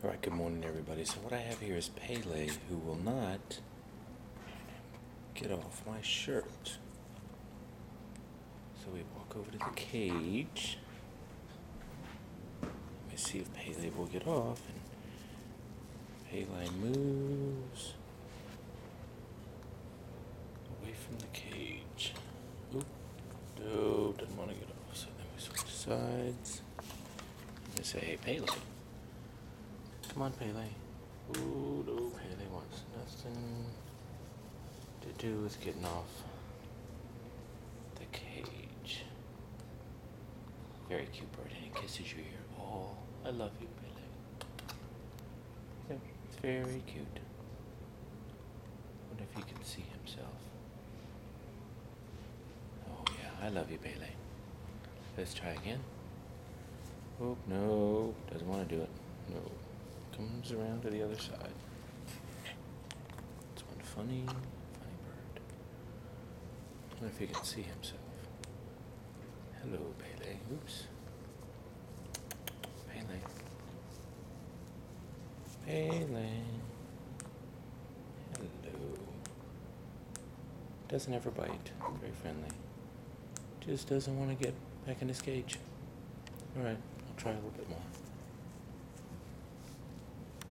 Alright, good morning everybody. So what I have here is Pele, who will not get off my shirt. So we walk over to the cage. Let me see if Pele will get off. And Pele moves away from the cage. Oop, no, doesn't want to get off. So then we switch sides. And we say, hey Pele. Come on, Pele. Ooh, no, Pele wants nothing to do with getting off the cage. Very cute bird, and he kisses your ear. Oh, I love you, Pele. Yeah, it's very cute. Wonder if he can see himself. Oh yeah, I love you, Pele. Let's try again. Oh, no, doesn't want to do it. No. Comes around to the other side. It's one funny bird. I wonder if he can see himself. Hello, Pele. Oops. Pele. Pele. Hello. Doesn't ever bite. Very friendly. Just doesn't want to get back in his cage. Alright, I'll try a little bit more.